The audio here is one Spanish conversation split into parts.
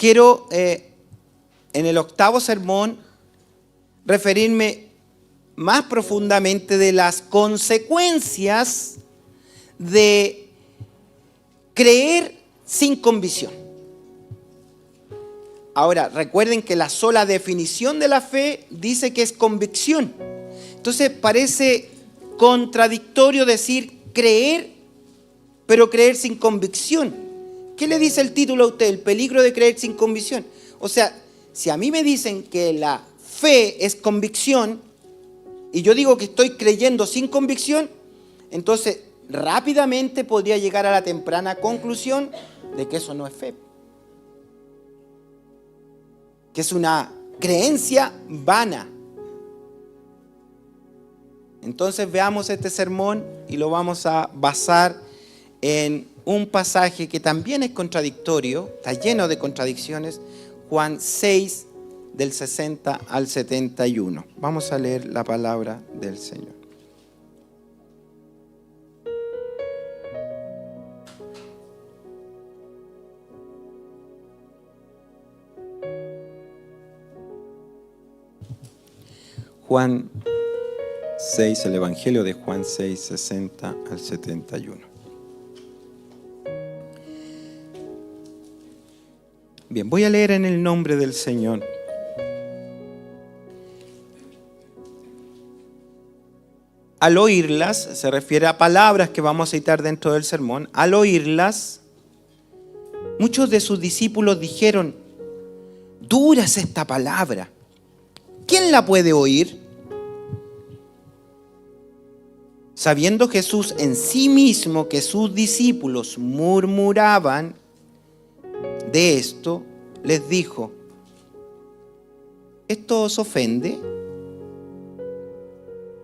quiero en el octavo sermón referirme más profundamente de las consecuencias de creer sin convicción. Ahora, recuerden que la sola definición de la fe dice que es convicción. Entonces parece contradictorio decir creer, pero creer sin convicción. ¿Qué le dice el título a usted? El peligro de creer sin convicción. O sea, si a mí me dicen que la fe es convicción y yo digo que estoy creyendo sin convicción, entonces rápidamente podría llegar a la temprana conclusión de que eso no es fe, que es una creencia vana. Entonces veamos este sermón y lo vamos a basar en un pasaje que también es contradictorio, está lleno de contradicciones, Juan 6, del 60 al 71. Vamos a leer la palabra del Señor. Juan 6, el Evangelio de Juan 6, 60 al 71. Bien, voy a leer en el nombre del Señor. Al oírlas, se refiere a palabras que vamos a citar dentro del sermón. Al oírlas, muchos de sus discípulos dijeron: dura es esta palabra, ¿quién la puede oír? Sabiendo Jesús en sí mismo que sus discípulos murmuraban de esto, les dijo: ¿esto os ofende?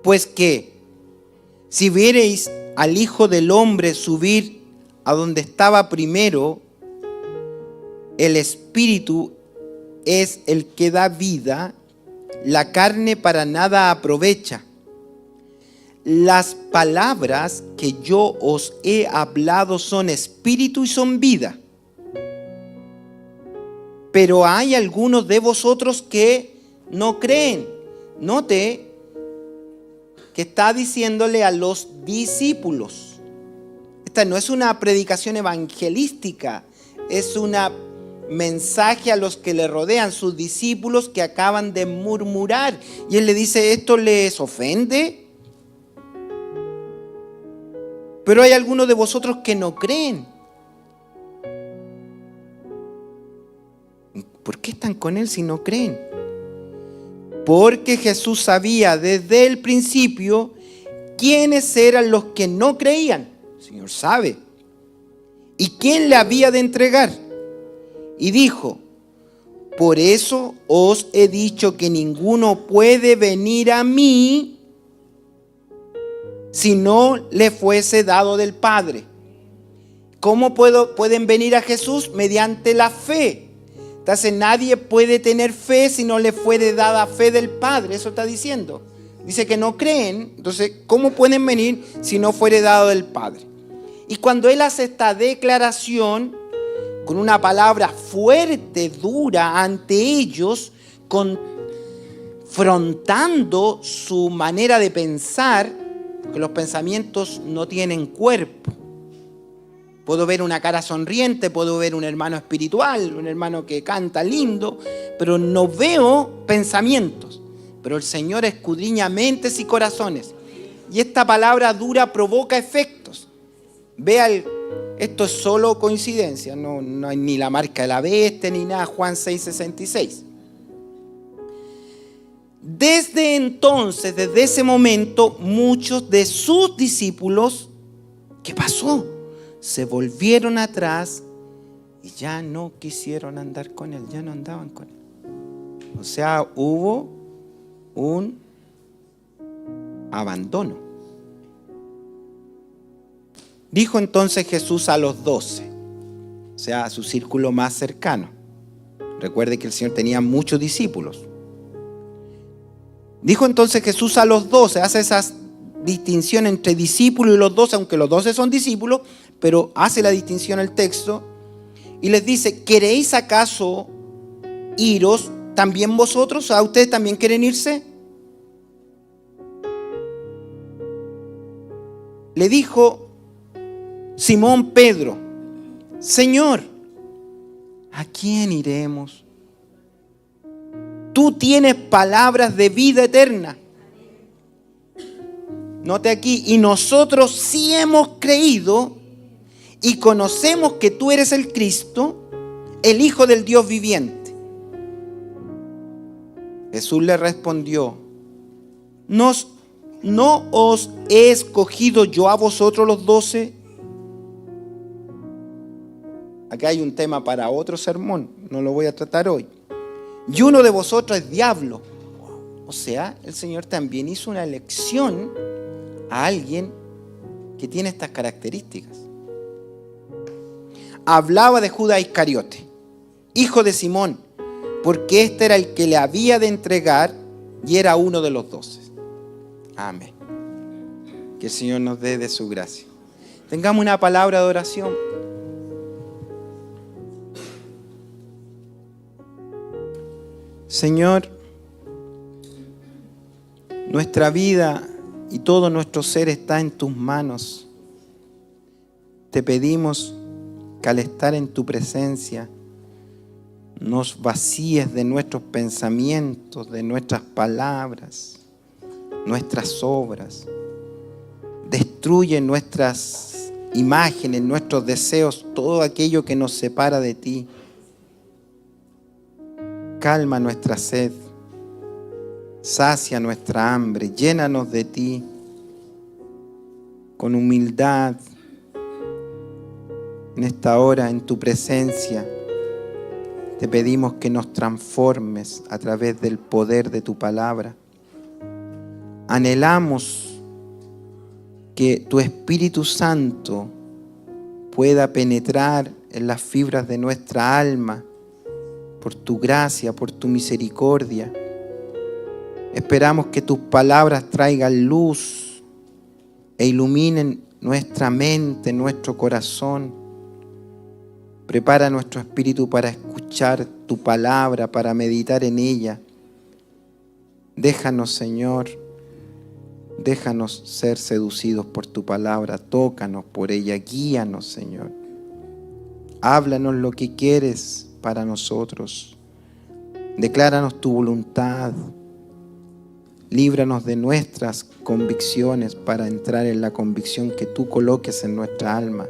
Pues que si viereis al Hijo del Hombre subir a donde estaba primero, el Espíritu es el que da vida, la carne para nada aprovecha. Las palabras que yo os he hablado son espíritu y son vida. Pero hay algunos de vosotros que no creen. Note que está diciéndole a los discípulos. Esta no es una predicación evangelística, es un mensaje a los que le rodean, sus discípulos que acaban de murmurar. Y él le dice: ¿esto les ofende? Pero hay algunos de vosotros que no creen. ¿Por qué están con él si no creen? Porque Jesús sabía desde el principio quiénes eran los que no creían. El Señor sabe. Y quién le había de entregar. Y dijo: por eso os he dicho que ninguno puede venir a mí si no le fuese dado del Padre. ¿Cómo pueden venir a Jesús? Mediante la fe. Entonces nadie puede tener fe si no le fuere dada fe del Padre. Eso está diciendo. Dice que no creen. Entonces, ¿cómo pueden venir si no fuere dado del Padre? Y cuando él hace esta declaración con una palabra fuerte, dura ante ellos, confrontando su manera de pensar, porque los pensamientos no tienen cuerpo. Puedo ver una cara sonriente, puedo ver un hermano espiritual, un hermano que canta lindo, pero no veo pensamientos. Pero el Señor escudriña mentes y corazones. Y esta palabra dura provoca efectos. Vea, esto es solo coincidencia, no hay ni la marca de la bestia ni nada. Juan 6:66. Desde entonces, desde ese momento, muchos de sus discípulos, ¿qué pasó? Se volvieron atrás y ya no quisieron andar con él, ya no andaban con él. O sea, hubo un abandono. Dijo entonces Jesús a los 12, o sea, a su círculo más cercano. Recuerde que el Señor tenía muchos discípulos. Dijo entonces Jesús a los 12, hace esa distinción entre discípulos y los 12, aunque los 12 son discípulos, pero hace la distinción el texto. Y les dice, ¿queréis acaso iros también vosotros? ¿A ustedes también quieren irse? Le dijo Simón Pedro, Señor, ¿a quién iremos? Tú tienes palabras de vida eterna. Note aquí, y nosotros sí hemos creído y conocemos que tú eres el Cristo, el Hijo del Dios viviente. Jesús le respondió, ¿no os he escogido yo a vosotros los 12? Acá hay un tema para otro sermón, no lo voy a tratar hoy. Y uno de vosotros es diablo. O sea, el Señor también hizo una elección a alguien que tiene estas características. Hablaba de Judas Iscariote, hijo de Simón, porque este era el que le había de entregar y era uno de los 12. Amén. Que el Señor nos dé de su gracia. Tengamos una palabra de oración. Señor, nuestra vida y todo nuestro ser está en tus manos. Te pedimos que al estar en tu presencia nos vacíes de nuestros pensamientos, de nuestras palabras, nuestras obras. Destruye nuestras imágenes, nuestros deseos, todo aquello que nos separa de ti. Calma nuestra sed, sacia nuestra hambre, llénanos de ti con humildad. En esta hora, en tu presencia, te pedimos que nos transformes a través del poder de tu palabra. Anhelamos que tu Espíritu Santo pueda penetrar en las fibras de nuestra alma, por tu gracia, por tu misericordia. Esperamos que tus palabras traigan luz e iluminen nuestra mente, nuestro corazón. Prepara nuestro espíritu para escuchar tu palabra, para meditar en ella. Déjanos, Señor, déjanos ser seducidos por tu palabra. Tócanos por ella, guíanos, Señor. Háblanos lo que quieres para nosotros. Decláranos tu voluntad. Líbranos de nuestras convicciones para entrar en la convicción que tú coloques en nuestra alma.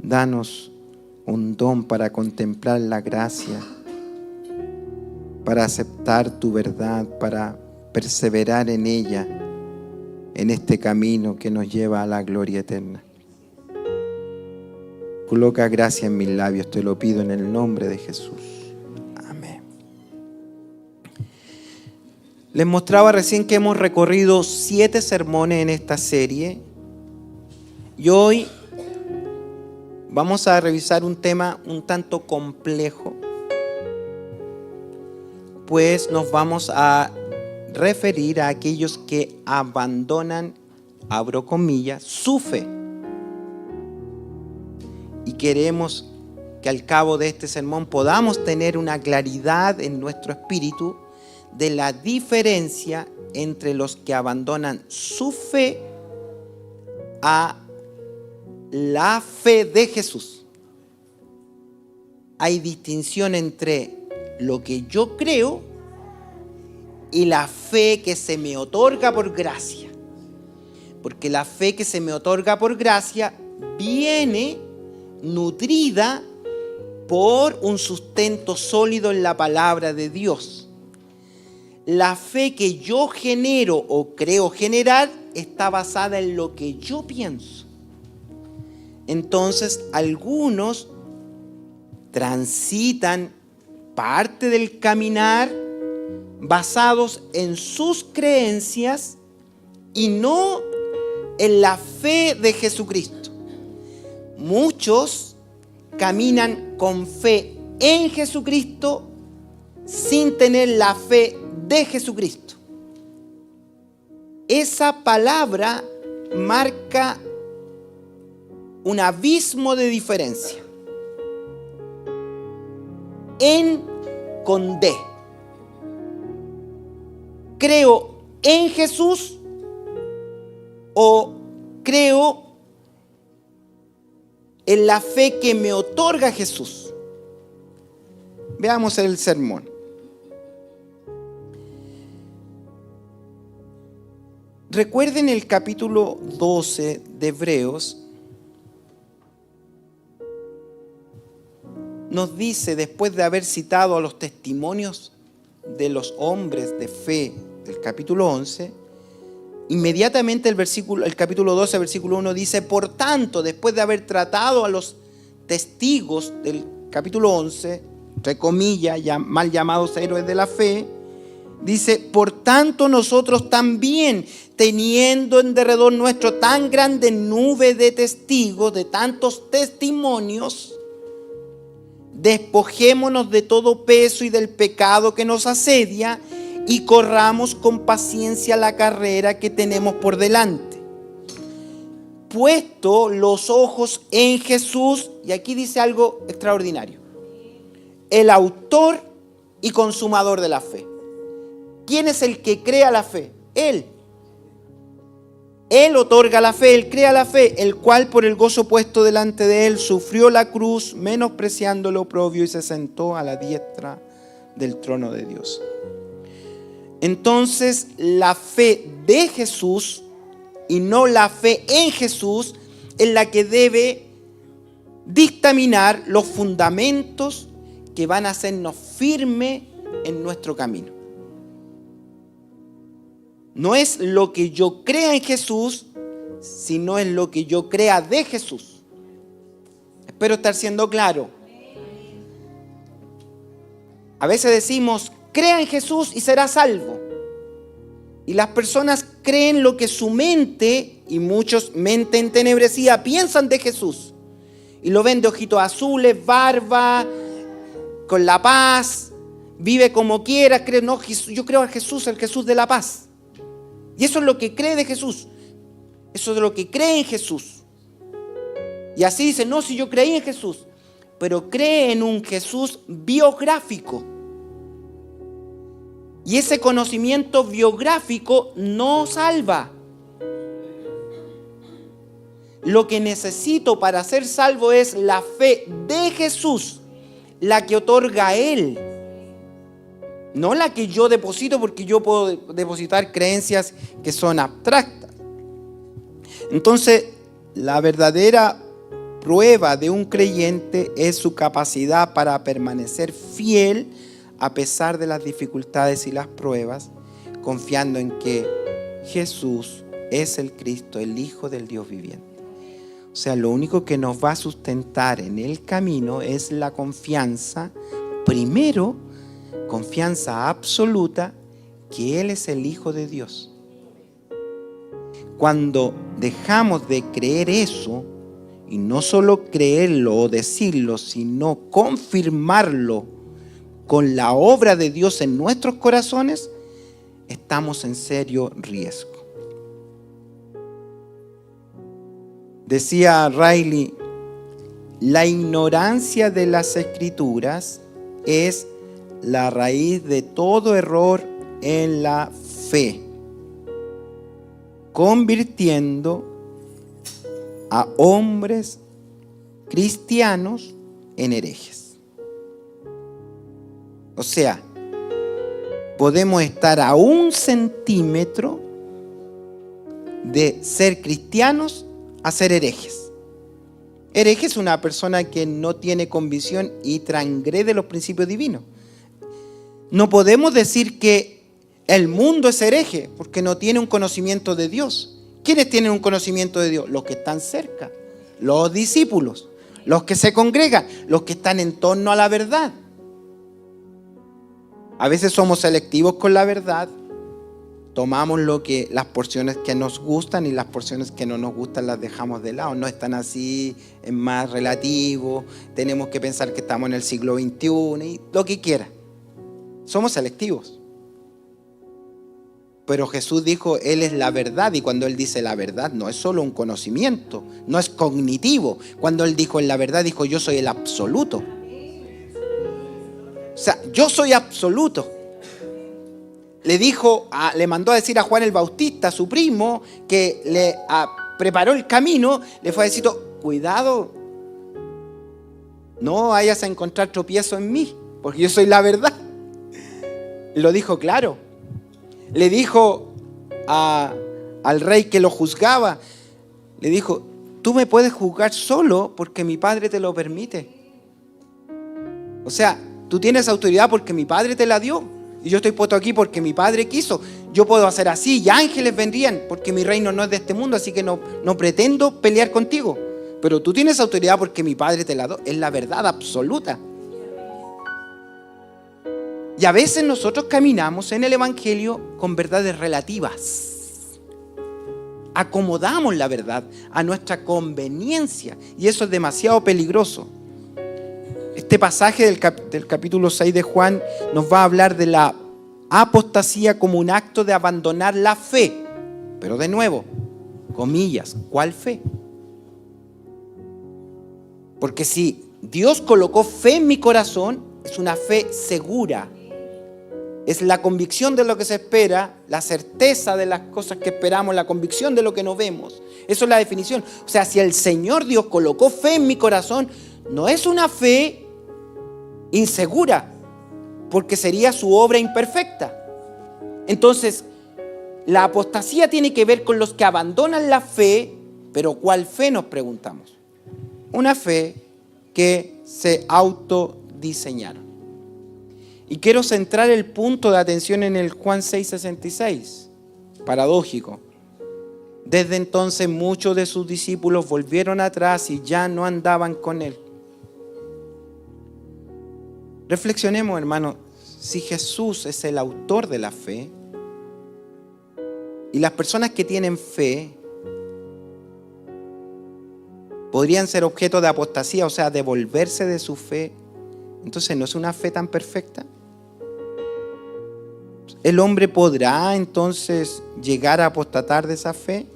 Danos un don para contemplar la gracia, para aceptar tu verdad, para perseverar en ella, en este camino que nos lleva a la gloria eterna. Coloca gracia en mis labios, te lo pido en el nombre de Jesús. Amén. Les mostraba recién que hemos recorrido 7 sermones en esta serie y hoy vamos a revisar un tema un tanto complejo, pues nos vamos a referir a aquellos que abandonan, abro comillas, su fe. Y queremos que al cabo de este sermón podamos tener una claridad en nuestro espíritu de la diferencia entre los que abandonan su fe a la fe de Jesús. Hay distinción entre lo que yo creo y la fe que se me otorga por gracia. Porque la fe que se me otorga por gracia viene nutrida por un sustento sólido en la palabra de Dios. La fe que yo genero o creo generar está basada en lo que yo pienso. Entonces, algunos transitan parte del caminar basados en sus creencias y no en la fe de Jesucristo. Muchos caminan con fe en Jesucristo sin tener la fe de Jesucristo. Esa palabra marca un abismo de diferencia. en con D. ¿Creo en Jesús o creo en la fe que me otorga Jesús? Veamos el sermón. Recuerden el capítulo 12 de Hebreos. Nos dice, después de haber citado a los testimonios de los hombres de fe del capítulo 11, inmediatamente el capítulo 12, versículo 1 dice, por tanto, después de haber tratado a los testigos del capítulo 11, entre comillas, mal llamados héroes de la fe, dice, por tanto nosotros también, teniendo en derredor nuestro tan grande nube de testigos, de tantos testimonios, despojémonos de todo peso y del pecado que nos asedia y corramos con paciencia la carrera que tenemos por delante. Puesto los ojos en Jesús, y aquí dice algo extraordinario, el autor y consumador de la fe. ¿Quién es el que crea la fe? Él. Él otorga la fe, Él crea la fe, el cual por el gozo puesto delante de Él sufrió la cruz, menospreciando lo oprobio y se sentó a la diestra del trono de Dios. Entonces, la fe de Jesús y no la fe en Jesús es la que debe dictaminar los fundamentos que van a hacernos firmes en nuestro camino. No es lo que yo crea en Jesús, sino es lo que yo crea de Jesús. Espero estar siendo claro. A veces decimos, crea en Jesús y será salvo. Y las personas creen lo que su mente, y muchos mente entenebrecida, piensan de Jesús. Y lo ven de ojitos azules, barba, con la paz, vive como quiera. No, yo creo a Jesús, el Jesús de la paz. Y eso es lo que cree de Jesús. Eso es lo que cree en Jesús. Y así dice, no, si yo creí en Jesús, pero cree en un Jesús biográfico. Y ese conocimiento biográfico no salva. Lo que necesito para ser salvo es la fe de Jesús, la que otorga Él. No la que yo deposito, porque yo puedo depositar creencias que son abstractas. Entonces, la verdadera prueba de un creyente es su capacidad para permanecer fiel a pesar de las dificultades y las pruebas, confiando en que Jesús es el Cristo, el Hijo del Dios viviente. O sea, lo único que nos va a sustentar en el camino es la confianza, primero, confianza absoluta que Él es el Hijo de Dios. Cuando dejamos de creer eso, y no solo creerlo o decirlo, sino confirmarlo con la obra de Dios en nuestros corazones, estamos en serio riesgo. Decía Riley, la ignorancia de las Escrituras es la raíz de todo error en la fe, convirtiendo a hombres cristianos en herejes. O sea, podemos estar a 1 centímetro de ser cristianos a ser herejes. Hereje es una persona que no tiene convicción y transgrede los principios divinos. No podemos decir que el mundo es hereje porque no tiene un conocimiento de Dios. ¿Quiénes tienen un conocimiento de Dios? Los que están cerca, los discípulos, los que se congregan, los que están en torno a la verdad. A veces somos selectivos con la verdad, tomamos las porciones que nos gustan y las porciones que no nos gustan las dejamos de lado. No están así, es más relativo, tenemos que pensar que estamos en el siglo XXI y lo que quiera. Somos selectivos. Pero Jesús dijo, Él es la verdad, y cuando Él dice la verdad no es solo un conocimiento, no es cognitivo. Cuando Él dijo en la verdad, dijo yo soy el absoluto. O sea, yo soy absoluto. Le mandó a decir a Juan el Bautista, su primo, que le preparó el camino, le fue a decir, cuidado, no vayas a encontrar tropiezo en mí, porque yo soy la verdad. Lo dijo claro. Le dijo al rey que lo juzgaba, le dijo, tú me puedes juzgar solo porque mi Padre te lo permite. O sea, tú tienes autoridad porque mi Padre te la dio. Y yo estoy puesto aquí porque mi Padre quiso. Yo puedo hacer así y ángeles vendrían porque mi reino no es de este mundo, así que no pretendo pelear contigo. Pero tú tienes autoridad porque mi Padre te la dio. Es la verdad absoluta. Y a veces nosotros caminamos en el Evangelio con verdades relativas. Acomodamos la verdad a nuestra conveniencia y eso es demasiado peligroso. Este pasaje del capítulo 6 de Juan nos va a hablar de la apostasía como un acto de abandonar la fe. Pero de nuevo, comillas, ¿cuál fe? Porque si Dios colocó fe en mi corazón, es una fe segura. Es la convicción de lo que se espera, la certeza de las cosas que esperamos, la convicción de lo que no vemos. Eso es la definición. O sea, si el Señor Dios colocó fe en mi corazón, no es una fe insegura, porque sería su obra imperfecta. Entonces, la apostasía tiene que ver con los que abandonan la fe, pero ¿cuál fe nos preguntamos? Una fe que se autodiseñaron. Y quiero centrar el punto de atención en el Juan 6:66. Paradójico. Desde entonces muchos de sus discípulos volvieron atrás y ya no andaban con él. Reflexionemos, hermano, si Jesús es el autor de la fe y las personas que tienen fe podrían ser objeto de apostasía, o sea, de volverse de su fe, entonces ¿no es una fe tan perfecta? ¿El hombre podrá entonces llegar a apostatar de esa fe?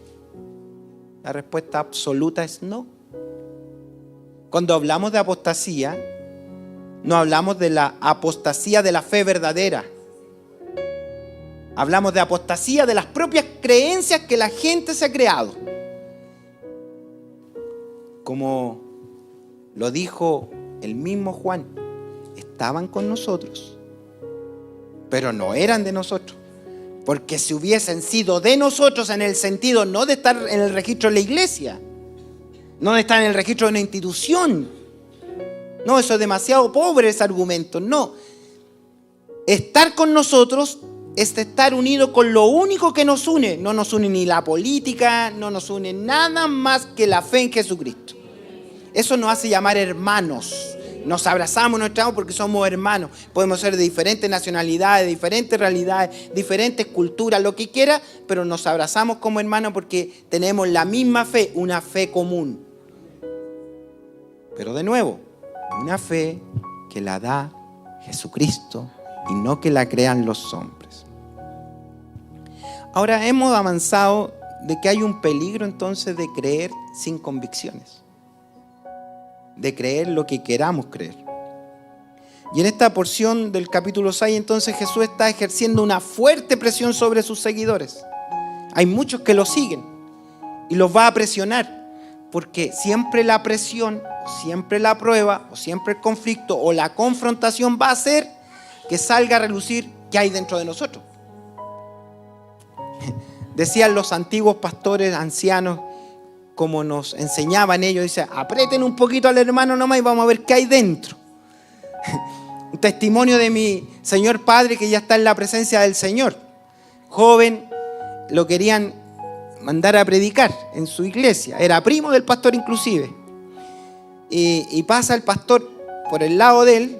La respuesta absoluta es no. Cuando hablamos de apostasía, no hablamos de la apostasía de la fe verdadera. Hablamos de apostasía de las propias creencias que la gente se ha creado. Como lo dijo el mismo Juan, estaban con nosotros, pero no eran de nosotros. Porque si hubiesen sido de nosotros en el sentido no de estar en el registro de la iglesia, no de estar en el registro de una institución. No, eso es demasiado pobre ese argumento. No. Estar con nosotros es estar unido con lo único que nos une. No nos une ni la política, no nos une nada más que la fe en Jesucristo. Eso nos hace llamar hermanos. Nos abrazamos, nos traemos porque somos hermanos. Podemos ser de diferentes nacionalidades, diferentes realidades, diferentes culturas, lo que quiera, pero nos abrazamos como hermanos porque tenemos la misma fe, una fe común. Pero de nuevo, una fe que la da Jesucristo y no que la crean los hombres. Ahora hemos avanzado de que hay un peligro entonces de creer sin convicciones. De creer lo que queramos creer. Y en esta porción del capítulo 6 entonces Jesús está ejerciendo una fuerte presión sobre sus seguidores. Hay muchos que lo siguen y los va a presionar porque siempre la presión, o siempre la prueba, o siempre el conflicto o la confrontación va a hacer que salga a relucir qué hay dentro de nosotros. Decían los antiguos pastores ancianos, como nos enseñaban ellos, dice, aprieten un poquito al hermano nomás y vamos a ver qué hay dentro. Un testimonio de mi señor padre que ya está en la presencia del Señor. Joven, lo querían mandar a predicar en su iglesia. Era primo del pastor inclusive. Y pasa el pastor por el lado de él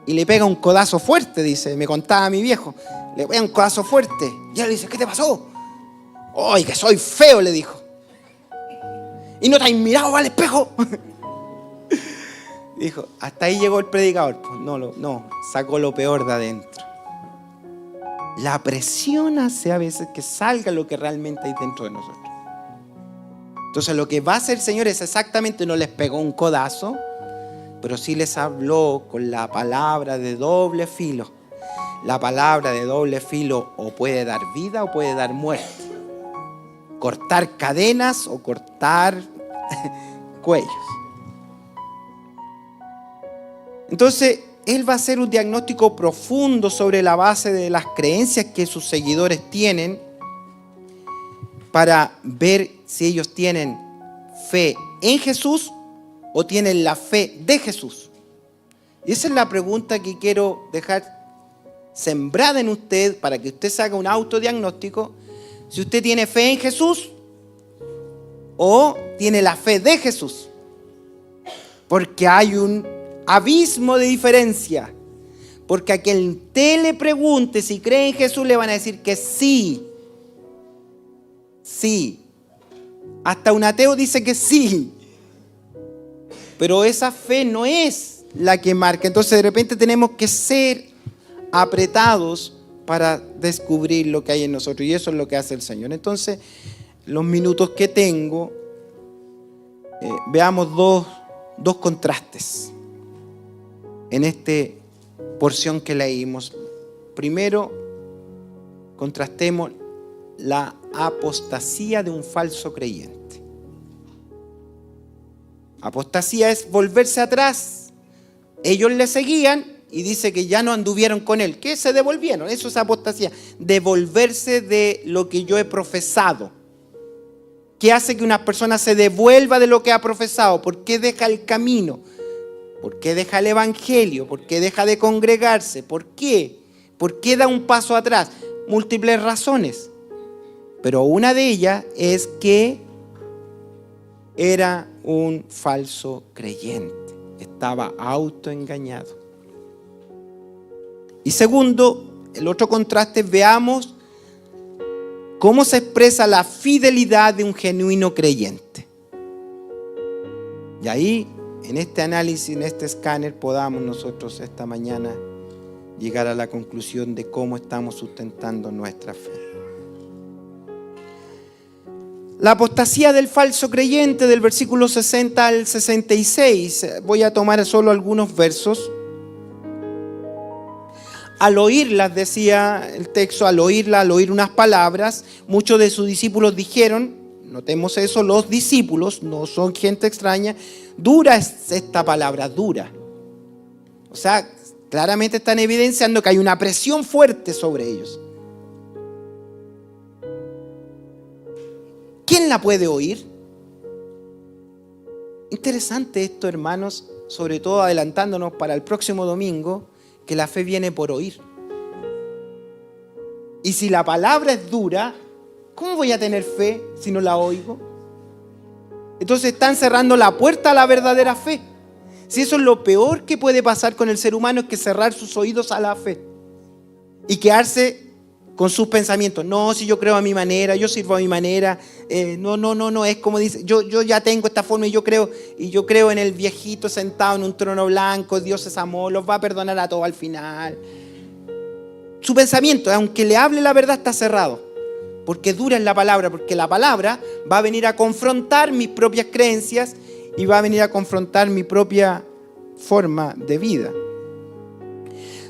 y le pega un codazo fuerte, dice, me contaba mi viejo. Le pega un codazo fuerte. Y él dice, ¿qué te pasó? ¡Ay, que soy feo!, le dijo. ¿Y no te has mirado al espejo? Dijo, hasta ahí llegó el predicador. Pues no, sacó lo peor de adentro. La presión hace a veces que salga lo que realmente hay dentro de nosotros. Entonces lo que va a hacer el Señor es exactamente, no les pegó un codazo, pero sí les habló con la palabra de doble filo. La palabra de doble filo o puede dar vida o puede dar muerte. Cortar cadenas o cortar cuellos. Entonces, él va a hacer un diagnóstico profundo sobre la base de las creencias que sus seguidores tienen para ver si ellos tienen fe en Jesús o tienen la fe de Jesús. Y esa es la pregunta que quiero dejar sembrada en usted para que usted se haga un autodiagnóstico. Si usted tiene fe en Jesús o tiene la fe de Jesús. Porque hay un abismo de diferencia. Porque a quien usted le pregunte si cree en Jesús le van a decir que sí. Sí. Hasta un ateo dice que sí. Pero esa fe no es la que marca. Entonces de repente tenemos que ser apretados para descubrir lo que hay en nosotros. Y eso es lo que hace el Señor. Entonces, los minutos que tengo, veamos dos contrastes en esta porción que leímos. Primero, contrastemos la apostasía de un falso creyente. Apostasía es volverse atrás. Ellos le seguían y dice que ya no anduvieron con él. ¿Qué? Se devolvieron. Eso es apostasía. Devolverse de lo que yo he profesado. ¿Qué hace que una persona se devuelva de lo que ha profesado? ¿Por qué deja el camino? ¿Por qué deja el evangelio? ¿Por qué deja de congregarse? ¿Por qué? ¿Por qué da un paso atrás? Múltiples razones. Pero una de ellas es que era un falso creyente. Estaba autoengañado. Y segundo, el otro contraste, veamos cómo se expresa la fidelidad de un genuino creyente. Y ahí, en este análisis, en este escáner, podamos nosotros esta mañana llegar a la conclusión de cómo estamos sustentando nuestra fe. La apostasía del falso creyente, del versículo 60 al 66. Voy a tomar solo algunos versos. Al oírlas, decía el texto, al oír unas palabras, muchos de sus discípulos dijeron, notemos eso, los discípulos, no son gente extraña, dura es esta palabra, dura. O sea, claramente están evidenciando que hay una presión fuerte sobre ellos. ¿Quién la puede oír? Interesante esto, hermanos, sobre todo adelantándonos para el próximo domingo, que la fe viene por oír. Y si la palabra es dura, ¿cómo voy a tener fe si no la oigo? Entonces están cerrando la puerta a la verdadera fe. Si eso es lo peor que puede pasar con el ser humano, es que cerrar sus oídos a la fe y quedarse con sus pensamientos. No, si yo creo a mi manera, yo sirvo a mi manera. No, es como dice, yo ya tengo esta forma y yo creo en el viejito sentado en un trono blanco, Dios es amor, los va a perdonar a todos al final. Su pensamiento, aunque le hable la verdad, está cerrado, porque dura es la palabra, porque la palabra va a venir a confrontar mis propias creencias y va a venir a confrontar mi propia forma de vida.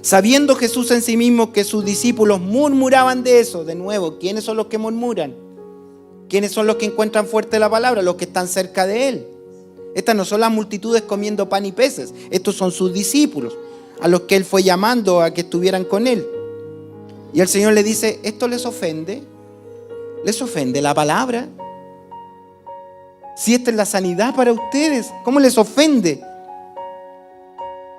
Sabiendo Jesús en sí mismo que sus discípulos murmuraban de eso, de nuevo, ¿quiénes son los que murmuran? ¿Quiénes son los que encuentran fuerte la palabra? Los que están cerca de Él. Estas no son las multitudes comiendo pan y peces, estos son sus discípulos, a los que Él fue llamando a que estuvieran con Él. Y el Señor le dice, ¿esto les ofende? ¿Les ofende la palabra? Si esta es la sanidad para ustedes, ¿cómo les ofende?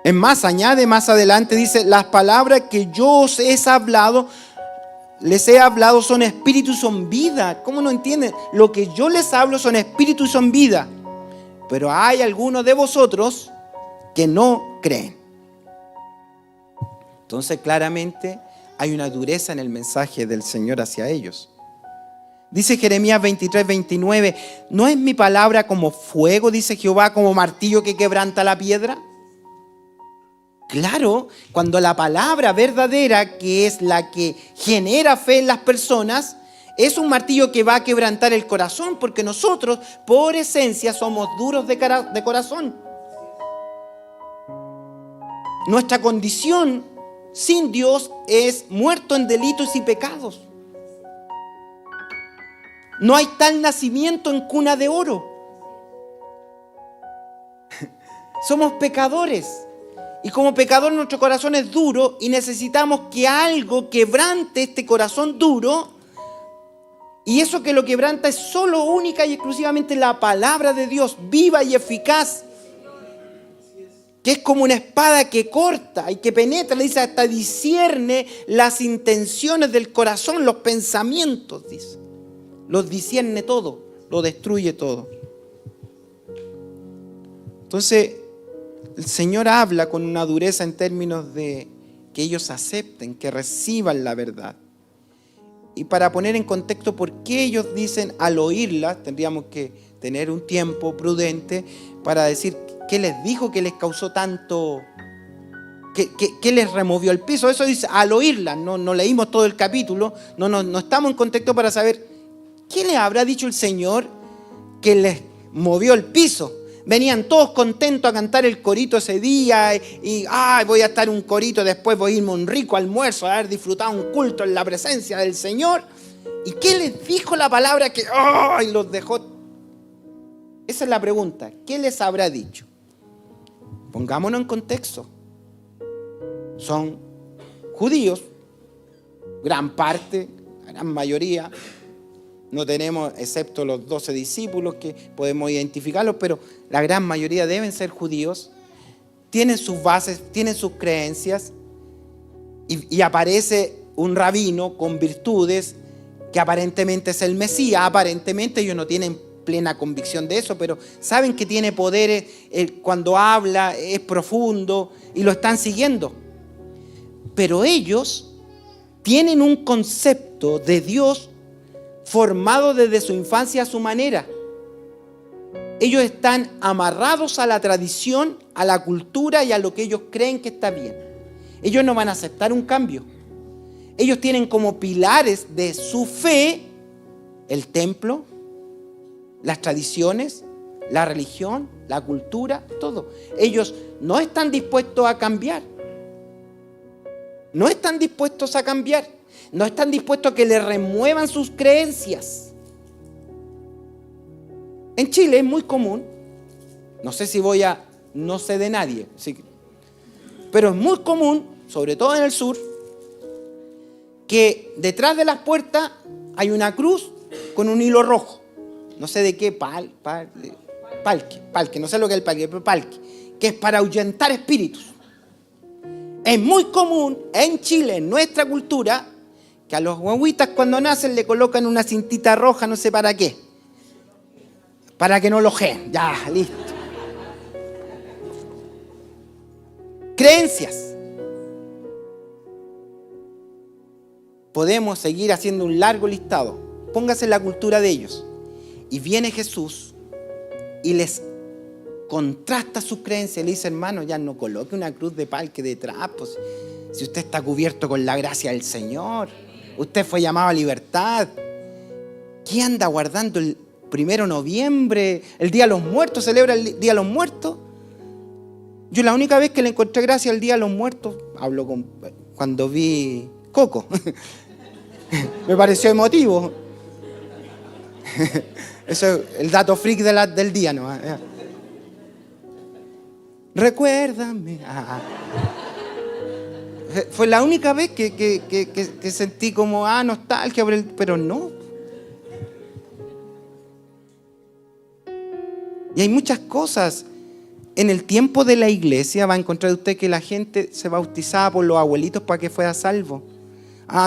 Es más, añade más adelante, dice, las palabras que yo os he hablado, les he hablado son espíritu y son vida. ¿Cómo no entienden? Lo que yo les hablo son espíritu y son vida. Pero hay algunos de vosotros que no creen. Entonces, claramente, hay una dureza en el mensaje del Señor hacia ellos. Dice Jeremías 23, 29, ¿no es mi palabra como fuego, dice Jehová, como martillo que quebranta la piedra? Claro, cuando la palabra verdadera, que es la que genera fe en las personas, es un martillo que va a quebrantar el corazón, porque nosotros, por esencia, somos duros de corazón. Nuestra condición sin Dios es muerto en delitos y pecados. No hay tal nacimiento en cuna de oro. Somos pecadores. Y como pecador nuestro corazón es duro y necesitamos que algo quebrante este corazón duro. Y eso que lo quebranta es solo, única y exclusivamente la palabra de Dios, viva y eficaz. Que es como una espada que corta y que penetra, dice, hasta discierne las intenciones del corazón, los pensamientos, dice. Los discierne todo, lo destruye todo. Entonces, el Señor habla con una dureza en términos de que ellos acepten, que reciban la verdad. Y para poner en contexto por qué ellos dicen al oírla, tendríamos que tener un tiempo prudente para decir qué les dijo que les causó tanto, qué les removió el piso. Eso dice al oírla, no leímos todo el capítulo, no estamos en contexto para saber qué les habrá dicho el Señor que les movió el piso. Venían todos contentos a cantar el corito ese día y voy a estar un corito, después voy a irme a un rico almuerzo, a haber disfrutado un culto en la presencia del Señor. ¿Y qué les dijo la palabra que los dejó? Esa es la pregunta. ¿Qué les habrá dicho? Pongámonos en contexto. Son judíos, gran parte, gran mayoría. No tenemos, excepto los 12 discípulos que podemos identificarlos, pero la gran mayoría deben ser judíos. Tienen sus bases, tienen sus creencias. Y aparece un rabino con virtudes que aparentemente es el Mesías. Aparentemente ellos no tienen plena convicción de eso, pero saben que tiene poderes, cuando habla es profundo y lo están siguiendo. Pero ellos tienen un concepto de Dios formado desde su infancia a su manera. Ellos están amarrados a la tradición, a la cultura y a lo que ellos creen que está bien. Ellos no van a aceptar un cambio. Ellos tienen como pilares de su fe el templo, las tradiciones, la religión, la cultura, todo. Ellos no están dispuestos a cambiar. No están dispuestos a cambiar. No están dispuestos a que le remuevan sus creencias. En Chile es muy común, no sé si no sé de nadie, pero es muy común, sobre todo en el sur, que detrás de las puertas hay una cruz con un hilo rojo. No sé de qué, palque, no sé lo que es el palque, pero palque, que es para ahuyentar espíritus. Es muy común en Chile, en nuestra cultura, que a los guaguitas cuando nacen le colocan una cintita roja, no sé para qué. Para que no lo ojeen. Ya, listo. Creencias. Podemos seguir haciendo un largo listado. Póngase en la cultura de ellos. Y viene Jesús y les contrasta sus creencias. Le dice, hermano, ya no coloque una cruz de palque detrás. Pues, si usted está cubierto con la gracia del Señor. Usted fue llamado a libertad. ¿Qué anda guardando el 1 de noviembre? El Día de los Muertos, celebra el Día de los Muertos. Yo la única vez que le encontré gracia al Día de los Muertos, cuando vi Coco. Me pareció emotivo. Eso es el dato freak del día, ¿no? Recuérdame. Fue la única vez que sentí como nostalgia, pero no. Y hay muchas cosas. En el tiempo de la iglesia va a encontrar usted que la gente se bautizaba por los abuelitos para que fuera salvo.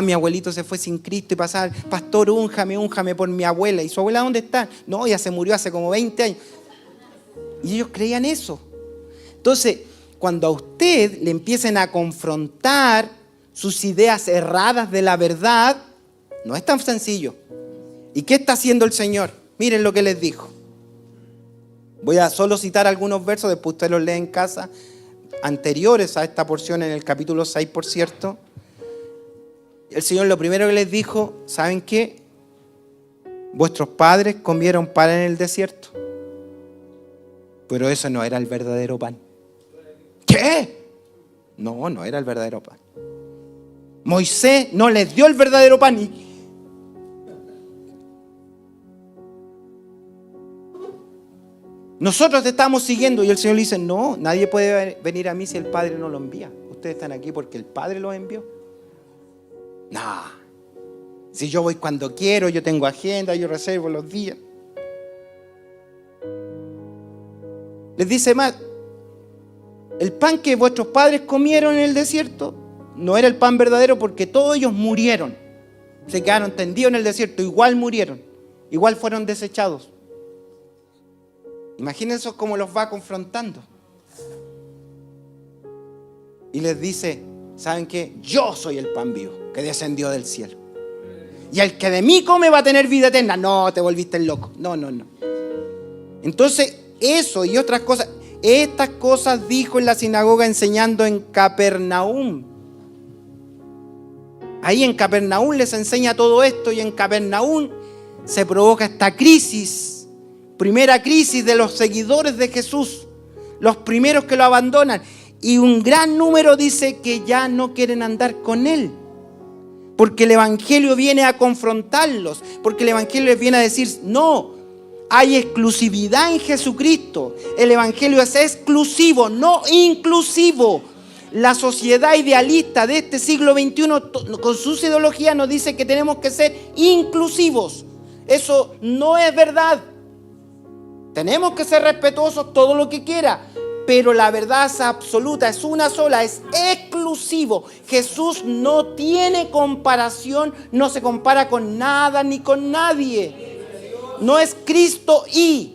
Mi abuelito se fue sin Cristo y pasaba, pastor, únjame por mi abuela. ¿Y su abuela dónde está? No, ya se murió hace como 20 años. Y ellos creían eso. Entonces, cuando a usted le empiecen a confrontar sus ideas erradas de la verdad, no es tan sencillo. ¿Y qué está haciendo el Señor? Miren lo que les dijo. Voy a solo citar algunos versos, después usted los lee en casa, anteriores a esta porción en el capítulo 6, por cierto. El Señor lo primero que les dijo, ¿saben qué? Vuestros padres comieron pan en el desierto, pero eso no era el verdadero pan. ¿Qué? No, no era el verdadero pan. Moisés no les dio el verdadero pan. Nosotros te estamos siguiendo y el Señor le dice, no, nadie puede venir a mí si el Padre no lo envía. Ustedes están aquí porque el Padre los envió. No, si yo voy cuando quiero, yo tengo agenda, yo reservo los días. Les dice más, el pan que vuestros padres comieron en el desierto no era el pan verdadero porque todos ellos murieron. Se quedaron tendidos en el desierto, igual murieron, igual fueron desechados. Imagínense cómo los va confrontando. Y les dice, ¿saben qué? Yo soy el pan vivo que descendió del cielo. Y el que de mí come va a tener vida eterna. No, te volviste loco. No. Entonces, eso y otras cosas, estas cosas dijo en la sinagoga enseñando en Capernaum. Ahí en Capernaum les enseña todo esto y en Capernaum se provoca esta crisis, primera crisis de los seguidores de Jesús, los primeros que lo abandonan, y un gran número dice que ya no quieren andar con Él, porque el Evangelio viene a confrontarlos, porque el Evangelio les viene a decir, no, hay exclusividad en Jesucristo, el Evangelio es exclusivo, no inclusivo. La sociedad idealista de este siglo XXI con sus ideologías nos dice que tenemos que ser inclusivos. Eso no es verdad. Tenemos que ser respetuosos todo lo que quiera, pero la verdad es absoluta, es una sola, es exclusivo. Jesús no tiene comparación, no se compara con nada ni con nadie. No es Cristo y...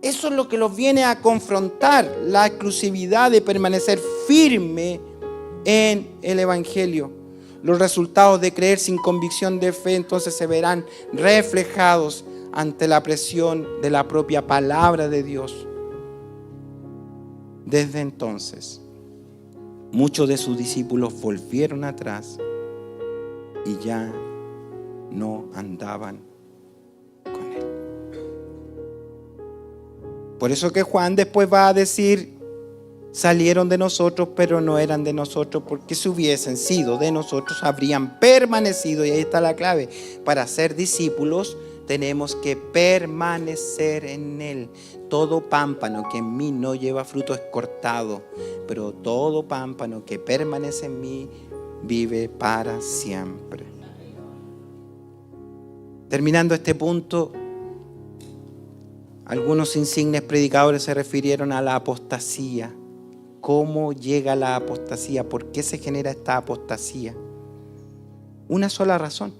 Eso es lo que los viene a confrontar, la exclusividad de permanecer firme en el Evangelio. Los resultados de creer sin convicción de fe entonces se verán reflejados ante la presión de la propia palabra de Dios. Desde entonces, muchos de sus discípulos volvieron atrás y ya no andaban con Él. Por eso que Juan después va a decir, salieron de nosotros, pero no eran de nosotros, porque si hubiesen sido de nosotros, habrían permanecido. Y ahí está la clave. Para ser discípulos, tenemos que permanecer en Él. Todo pámpano que en mí no lleva fruto es cortado, pero todo pámpano que permanece en mí vive para siempre. Terminando este punto, algunos insignes predicadores se refirieron a la apostasía. ¿Cómo llega la apostasía? ¿Por qué se genera esta apostasía? Una sola razón.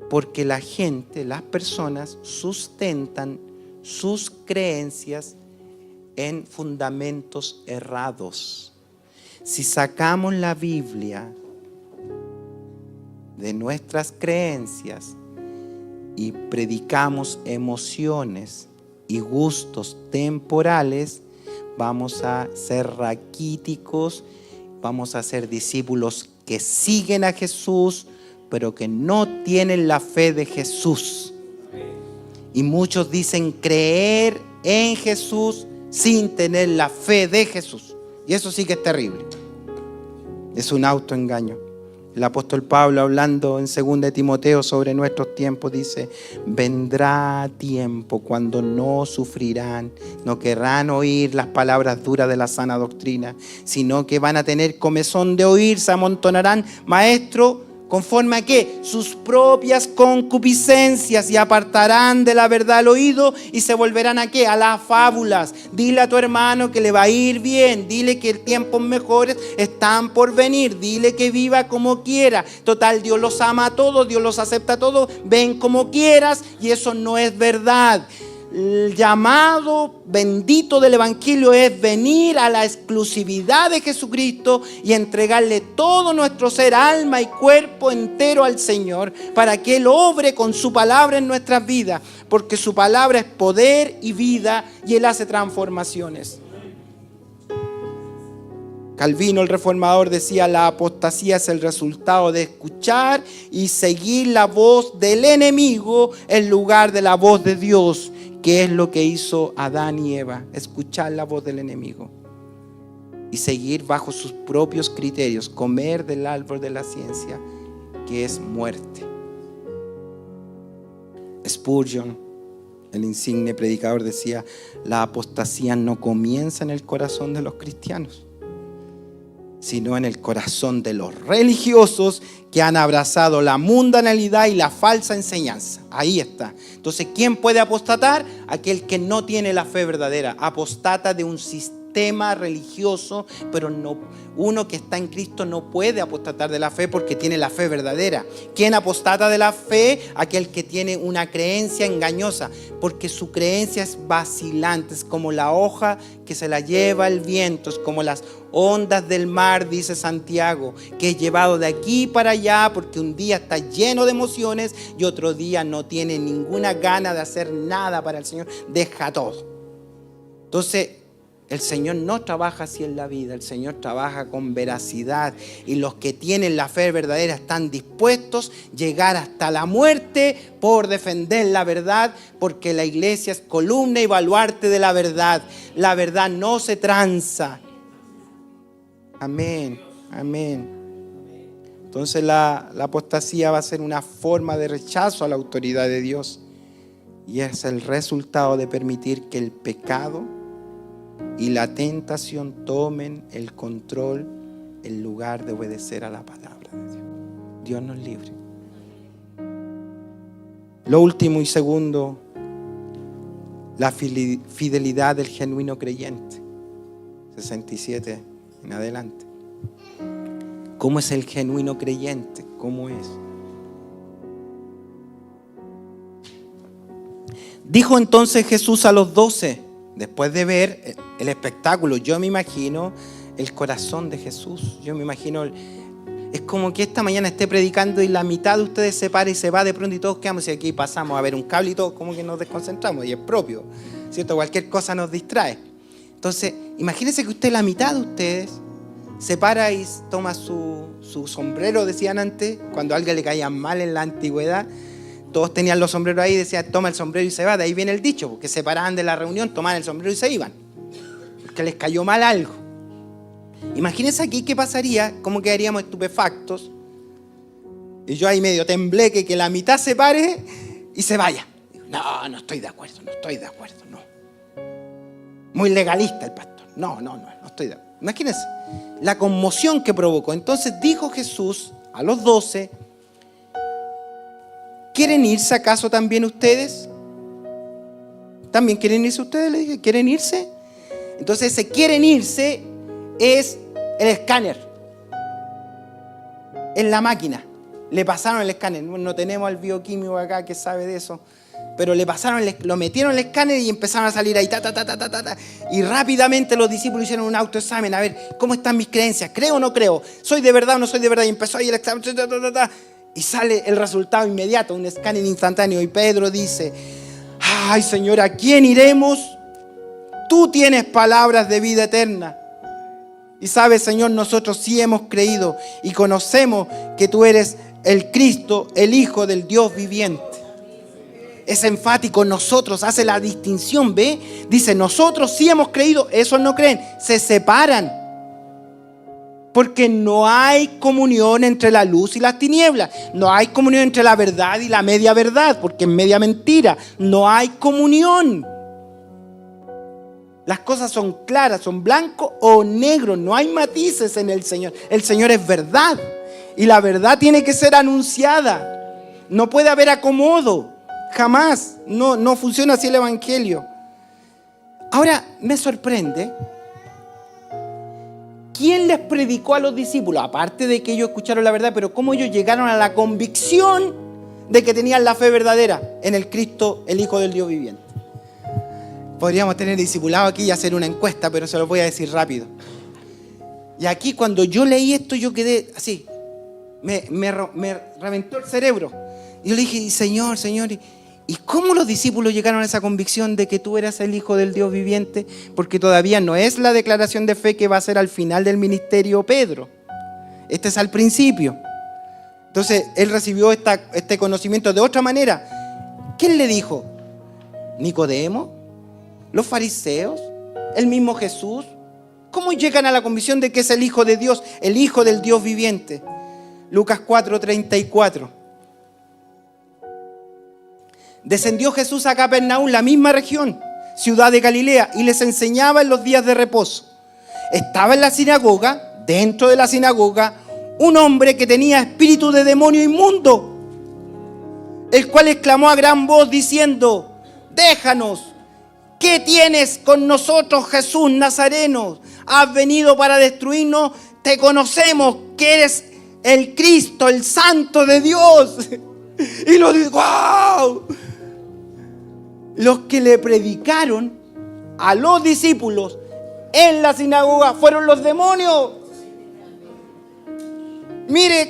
Porque la gente, las personas, sustentan sus creencias en fundamentos errados. Si sacamos la Biblia de nuestras creencias y predicamos emociones y gustos temporales, vamos a ser raquíticos, vamos a ser discípulos que siguen a Jesús, pero que no tienen la fe de Jesús. Y muchos dicen creer en Jesús sin tener la fe de Jesús. Y eso sí que es terrible. Es un autoengaño. El apóstol Pablo, hablando en 2 Timoteo sobre nuestros tiempos, dice: vendrá tiempo cuando no sufrirán, no querrán oír las palabras duras de la sana doctrina, sino que van a tener comezón de oír, se amontonarán maestro, ¿conforme a qué? Sus propias concupiscencias, y apartarán de la verdad el oído y se volverán ¿a qué? A las fábulas. Dile a tu hermano que le va a ir bien, dile que tiempos mejores están por venir, dile que viva como quiera. Total, Dios los ama a todos, Dios los acepta a todos, ven como quieras, y eso no es verdad. El llamado bendito del Evangelio es venir a la exclusividad de Jesucristo y entregarle todo nuestro ser, alma y cuerpo entero al Señor, para que Él obre con su palabra en nuestras vidas, porque su palabra es poder y vida, y Él hace transformaciones. Calvino, el reformador, decía: la apostasía es el resultado de escuchar y seguir la voz del enemigo en lugar de la voz de Dios, que es lo que hizo Adán y Eva, escuchar la voz del enemigo. y seguir bajo sus propios criterios, comer del árbol de la ciencia, que es muerte. Spurgeon, el insigne predicador, decía: la apostasía no comienza en el corazón de los cristianos, sino en el corazón de los religiosos que han abrazado la mundanalidad y la falsa enseñanza. Ahí está. Entonces, ¿quién puede apostatar? Aquel que no tiene la fe verdadera. Apostata de un sistema religioso, pero no, uno que está en Cristo no puede apostatar de la fe porque tiene la fe verdadera. ¿Quién apostata de la fe? Aquel que tiene una creencia engañosa, porque su creencia es vacilante, es como la hoja que se la lleva el viento, es como las ondas del mar, dice Santiago, que es llevado de aquí para allá, porque un día está lleno de emociones y otro día no tiene ninguna gana de hacer nada para el Señor, deja todo. Entonces, el Señor no trabaja así en la vida, el Señor trabaja con veracidad, y los que tienen la fe verdadera están dispuestos a llegar hasta la muerte por defender la verdad, porque la iglesia es columna y baluarte de la verdad. La verdad no se tranza. Amén, amén. Entonces la apostasía va a ser una forma de rechazo a la autoridad de Dios, y es el resultado de permitir que el pecado y la tentación tomen el control en lugar de obedecer a la palabra de Dios. Dios nos libre. Lo último y segundo, la fidelidad del genuino creyente. 67 en adelante. ¿Cómo es el genuino creyente? ¿Cómo es? Dijo entonces Jesús a los 12, después de ver el espectáculo, yo me imagino el corazón de Jesús. Yo me imagino, es como que esta mañana esté predicando y la mitad de ustedes se para y se va de pronto y todos quedamos, y aquí pasamos a ver un cable y todos como que nos desconcentramos, y es propio, ¿cierto? Cualquier cosa nos distrae. Entonces, imagínense que usted, la mitad de ustedes, se para y toma su sombrero, decían antes, cuando a alguien le caía mal en la antigüedad. Todos tenían los sombreros ahí y decían, toma el sombrero y se va. De ahí viene el dicho, porque se paraban de la reunión, tomaban el sombrero y se iban, porque les cayó mal algo. Imagínense aquí qué pasaría, cómo quedaríamos estupefactos. Y yo ahí medio temblé que la mitad se pare y se vaya. No estoy de acuerdo, no. Muy legalista el pastor. No estoy de acuerdo. Imagínense la conmoción que provocó. Entonces dijo Jesús a los 12, ¿quieren irse acaso también ustedes? ¿También quieren irse ustedes? Le dije, ¿quieren irse? Entonces ese quieren irse es el escáner. En la máquina. Le pasaron el escáner. No tenemos al bioquímico acá que sabe de eso. Pero le pasaron, lo metieron en el escáner y empezaron a salir ahí. Y rápidamente los discípulos hicieron un autoexamen. A ver, ¿cómo están mis creencias? ¿Creo o no creo? ¿Soy de verdad o no soy de verdad? Y empezó ahí el examen. Y sale el resultado inmediato, un escáner instantáneo. Y Pedro dice, ay Señor, ¿a quién iremos? Tú tienes palabras de vida eterna. Y sabes, Señor, nosotros sí hemos creído y conocemos que tú eres el Cristo, el Hijo del Dios viviente. Es enfático, nosotros, hace la distinción, ¿ve? Dice, nosotros sí hemos creído, esos no creen, se separan. Porque no hay comunión entre la luz y las tinieblas. No hay comunión entre la verdad y la media verdad, porque es media mentira. No hay comunión. Las cosas son claras, son blanco o negro. No hay matices en el Señor. El Señor es verdad. Y la verdad tiene que ser anunciada. No puede haber acomodo. Jamás. No funciona así el Evangelio. Ahora, me sorprende. ¿Quién les predicó a los discípulos? Aparte de que ellos escucharon la verdad, pero cómo ellos llegaron a la convicción de que tenían la fe verdadera en el Cristo, el Hijo del Dios viviente. Podríamos tener discipulado aquí y hacer una encuesta, pero se los voy a decir rápido. Y aquí cuando yo leí esto, yo quedé así. Me reventó el cerebro. Y yo le dije, Señor, ¿y cómo los discípulos llegaron a esa convicción de que tú eras el Hijo del Dios viviente? Porque todavía no es la declaración de fe que va a ser al final del ministerio Pedro. Este es al principio. Entonces, él recibió este conocimiento de otra manera. ¿Quién le dijo? ¿Nicodemo? ¿Los fariseos? ¿El mismo Jesús? ¿Cómo llegan a la convicción de que es el Hijo de Dios, el Hijo del Dios viviente? Lucas 4:34. Descendió Jesús a Capernaum, la misma región, ciudad de Galilea, y les enseñaba en los días de reposo. Estaba en la sinagoga, dentro de la sinagoga, un hombre que tenía espíritu de demonio inmundo, el cual exclamó a gran voz diciendo: déjanos, ¿qué tienes con nosotros, Jesús Nazareno? ¿Has venido para destruirnos? Te conocemos que eres el Cristo, el Santo de Dios. Y lo digo, ¡wow! Los que le predicaron a los discípulos en la sinagoga fueron los demonios. Mire,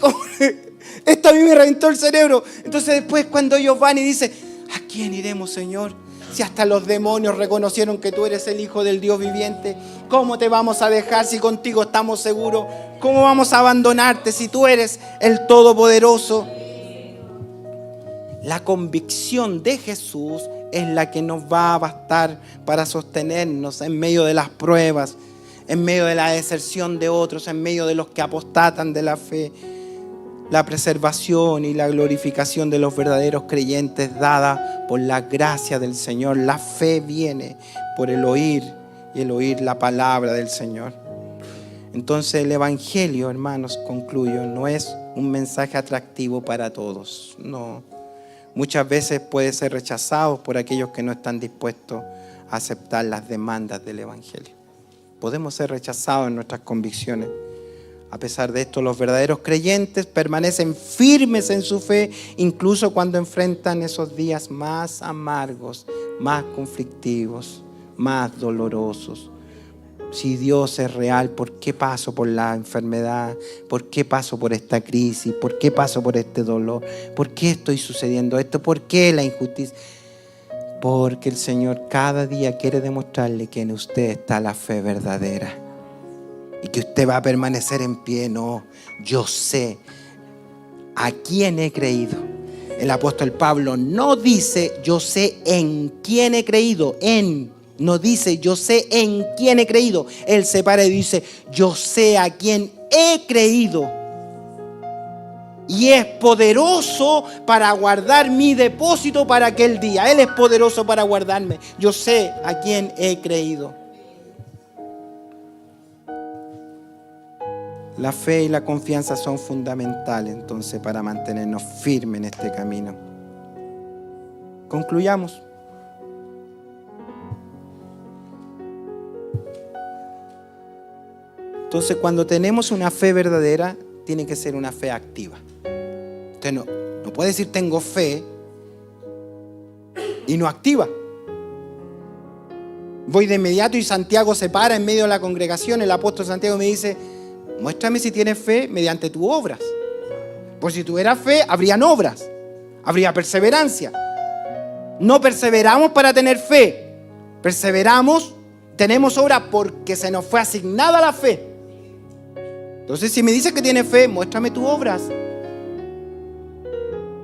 esto a mí me reventó el cerebro. Entonces después cuando ellos van y dicen: ¿a quién iremos, Señor? Si hasta los demonios reconocieron que tú eres el Hijo del Dios viviente, ¿cómo te vamos a dejar si contigo estamos seguros? ¿Cómo vamos a abandonarte si tú eres el Todopoderoso? La convicción de Jesús es la que nos va a bastar para sostenernos en medio de las pruebas, en medio de la deserción de otros, en medio de los que apostatan de la fe. La preservación y la glorificación de los verdaderos creyentes dada por la gracia del Señor. La fe viene por el oír, y el oír la palabra del Señor. Entonces el Evangelio, hermanos, concluyo, no es un mensaje atractivo para todos. No. Muchas veces puede ser rechazado por aquellos que no están dispuestos a aceptar las demandas del Evangelio. Podemos ser rechazados en nuestras convicciones. A pesar de esto, los verdaderos creyentes permanecen firmes en su fe, incluso cuando enfrentan esos días más amargos, más conflictivos, más dolorosos. Si Dios es real, ¿por qué paso por la enfermedad? ¿Por qué paso por esta crisis? ¿Por qué paso por este dolor? ¿Por qué estoy sucediendo esto? ¿Por qué la injusticia? Porque el Señor cada día quiere demostrarle que en usted está la fe verdadera. Y que usted va a permanecer en pie. No, yo sé a quién he creído. El apóstol Pablo no dice yo sé en quién he creído. No dice yo sé en quién he creído. Él se para y dice yo sé a quién he creído. Y es poderoso para guardar mi depósito para aquel día. Él es poderoso para guardarme. Yo sé a quién he creído. La fe y la confianza son fundamentales entonces para mantenernos firmes en este camino. Concluyamos. Entonces, cuando tenemos una fe verdadera, tiene que ser una fe activa. Usted no puede decir tengo fe y no activa. Voy de inmediato y Santiago se para en medio de la congregación. El apóstol Santiago me dice: muéstrame si tienes fe mediante tus obras. Pues si tuvieras fe, habrían obras, habría perseverancia. No perseveramos para tener fe, perseveramos, tenemos obras porque se nos fue asignada la fe. Entonces, si me dices que tienes fe, muéstrame tus obras.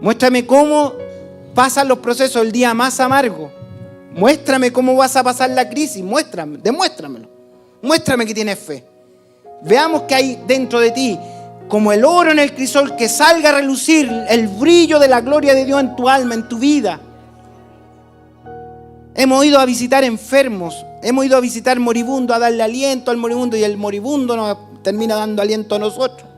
Muéstrame cómo pasan los procesos el día más amargo. Muéstrame cómo vas a pasar la crisis. Demuéstramelo. Muéstrame que tienes fe. Veamos que hay dentro de ti, como el oro en el crisol, que salga a relucir el brillo de la gloria de Dios en tu alma, en tu vida. Hemos ido a visitar enfermos, hemos ido a visitar moribundos, a darle aliento al moribundo, y el moribundo nos termina dando aliento a nosotros.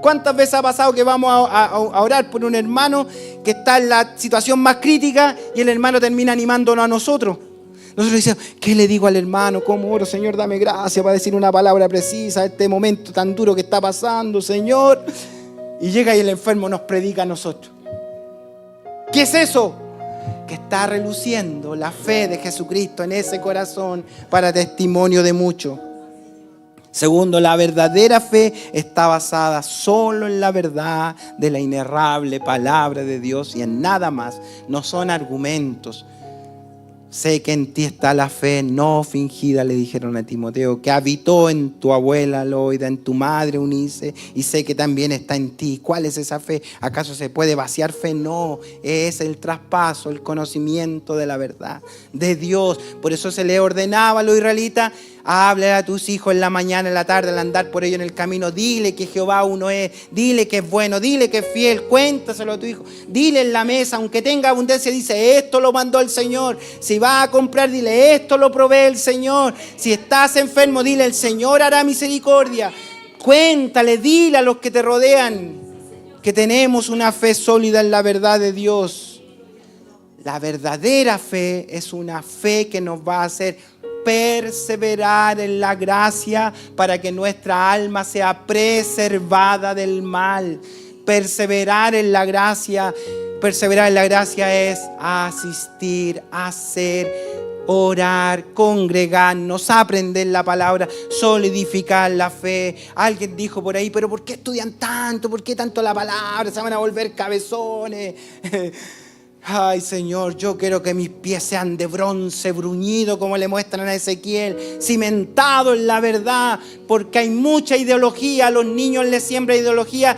¿Cuántas veces ha pasado que vamos a orar por un hermano que está en la situación más crítica y el hermano termina animándonos a nosotros? Nosotros decimos, ¿qué le digo al hermano? ¿Cómo oro? Señor, dame gracia para decir una palabra precisa a este momento tan duro que está pasando, Señor. Y llega y el enfermo nos predica a nosotros. ¿Qué es eso? Que está reluciendo la fe de Jesucristo en ese corazón para testimonio de muchos. Segundo, la verdadera fe está basada solo en la verdad de la inerrable palabra de Dios y en nada más. No son argumentos. Sé que en ti está la fe no fingida, le dijeron a Timoteo, que habitó en tu abuela Loida, en tu madre Eunice, y sé que también está en ti. ¿Cuál es esa fe? ¿Acaso se puede vaciar fe? No, es el traspaso, el conocimiento de la verdad de Dios. Por eso se le ordenaba a los israelitas Háblale a tus hijos en la mañana, en la tarde, al andar por ellos en el camino. Dile que Jehová uno es. Dile que es bueno. Dile que es fiel. Cuéntaselo a tu hijo. Dile en la mesa, aunque tenga abundancia, dice, esto lo mandó el Señor. Si vas a comprar, dile, esto lo provee el Señor. Si estás enfermo, dile, el Señor hará misericordia. Cuéntale, dile a los que te rodean que tenemos una fe sólida en la verdad de Dios. La verdadera fe es una fe que nos va a hacer perseverar en la gracia para que nuestra alma sea preservada del mal. Perseverar en la gracia es asistir, hacer, orar, congregarnos, aprender la palabra, solidificar la fe. Alguien dijo por ahí, pero ¿por qué estudian tanto? ¿Por qué tanto la palabra? Se van a volver cabezones. Ay, Señor, yo quiero que mis pies sean de bronce bruñido, como le muestran a Ezequiel, cimentado en la verdad, porque hay mucha ideología. A los niños les siembra ideología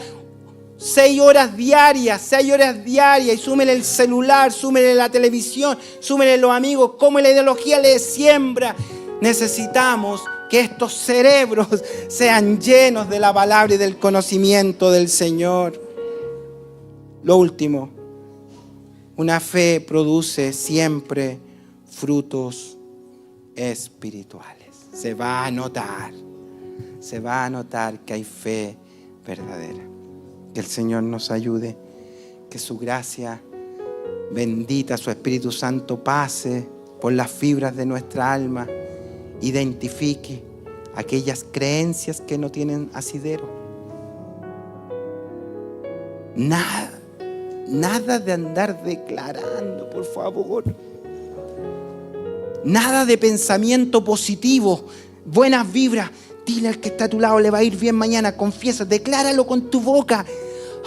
6 horas diarias, y súmele el celular, súmele la televisión, súmele los amigos, como la ideología les siembra. Necesitamos que estos cerebros sean llenos de la palabra y del conocimiento del Señor. Lo último, una fe produce siempre frutos espirituales. Se va a notar que hay fe verdadera. Que el Señor nos ayude, que su gracia bendita, su Espíritu Santo pase por las fibras de nuestra alma, identifique aquellas creencias que no tienen asidero. Nada de andar declarando, por favor. Nada de pensamiento positivo, buenas vibras. Dile al que está a tu lado, le va a ir bien mañana, confiesa, decláralo con tu boca.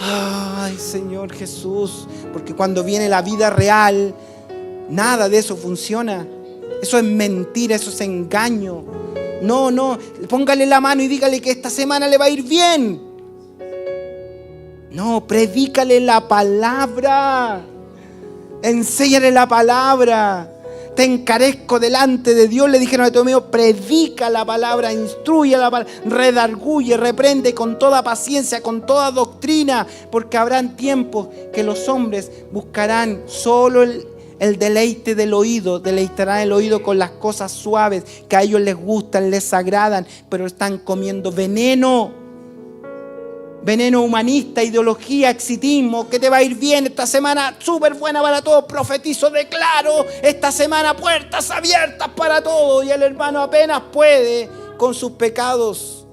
Ay, Señor Jesús, porque cuando viene la vida real, nada de eso funciona. Eso es mentira, eso es engaño. No, póngale la mano y dígale que esta semana le va a ir bien. No, predícale la palabra. Enséñale la palabra. Te encarezco delante de Dios, le dijeron a Timoteo, predica la palabra, instruye la palabra, redarguye, reprende con toda paciencia, con toda doctrina, porque habrán tiempos que los hombres buscarán solo el deleite del oído, deleitarán el oído con las cosas suaves que a ellos les gustan, les agradan, pero están comiendo veneno humanista, ideología, exitismo, que te va a ir bien esta semana, súper buena para todos, profetizo, declaro, esta semana puertas abiertas para todos, y el hermano apenas puede con sus pecados,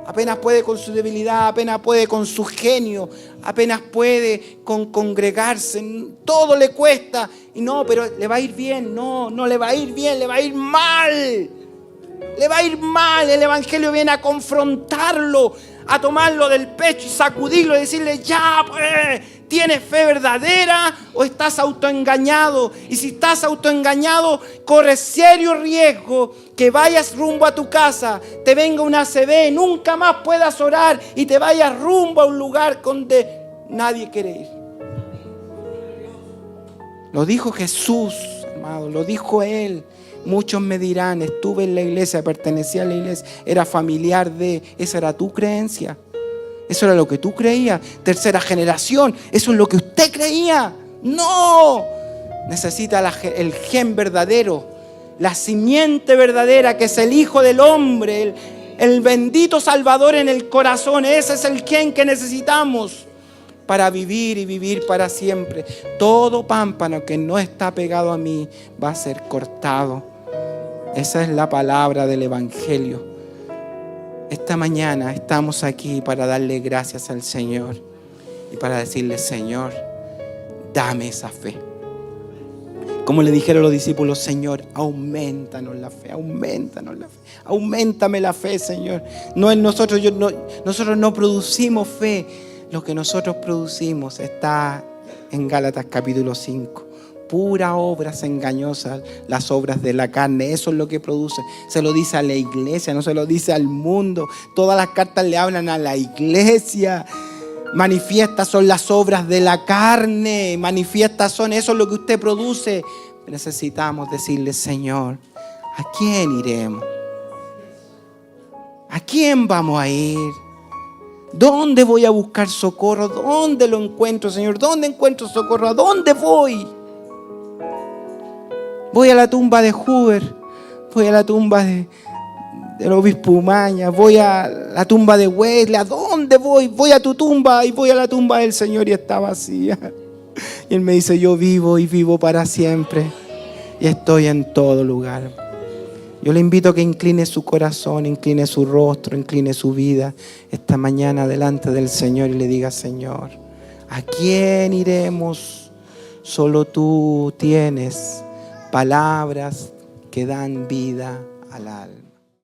apenas puede con su debilidad, apenas puede con su genio, apenas puede con congregarse, todo le cuesta, y no, pero le va a ir bien, no le va a ir bien, le va a ir mal. Le va a ir mal. El Evangelio viene a confrontarlo, a tomarlo del pecho y sacudirlo y decirle, ya pues, ¿tienes fe verdadera o estás autoengañado? Y si estás autoengañado, corres serio riesgo que vayas rumbo a tu casa, te venga una ACV, nunca más puedas orar y te vayas rumbo a un lugar donde nadie quiere ir. Lo dijo Jesús, amado, lo dijo Él. Muchos me dirán, estuve en la iglesia, pertenecía a la iglesia, era familiar de... Esa era tu creencia. Eso era lo que tú creías. Tercera generación, eso es lo que usted creía. No. Necesita el gen verdadero, la simiente verdadera, que es el Hijo del Hombre, el bendito Salvador en el corazón. Ese es el gen que necesitamos para vivir y vivir para siempre. Todo pámpano que no está pegado a mí va a ser cortado. Esa es la palabra del Evangelio. Esta mañana estamos aquí para darle gracias al Señor y para decirle, Señor, dame esa fe. Como le dijeron los discípulos, Señor, aumentanos la fe, aumentame la fe, Señor. No en nosotros, nosotros no producimos fe. Lo que nosotros producimos está en Gálatas capítulo 5. Puras obras engañosas, las obras de la carne, eso es lo que produce. Se lo dice a la iglesia, no se lo dice al mundo. Todas las cartas le hablan a la iglesia. Manifiestas son las obras de la carne, manifiestas son, eso es lo que usted produce. Necesitamos decirle, Señor, ¿a quién iremos? ¿A quién vamos a ir? ¿Dónde voy a buscar socorro? ¿Dónde lo encuentro, Señor? ¿Dónde encuentro socorro? ¿A dónde voy? Voy a la tumba de Hoover, voy a la tumba del obispo Umaña, voy a la tumba de Wesley. ¿A dónde voy? Voy a tu tumba y voy a la tumba del Señor y está vacía. Y Él me dice, yo vivo y vivo para siempre y estoy en todo lugar. Yo le invito a que incline su corazón, incline su rostro, incline su vida esta mañana delante del Señor y le diga, Señor, ¿a quién iremos? Solo tú tienes palabras que dan vida al alma.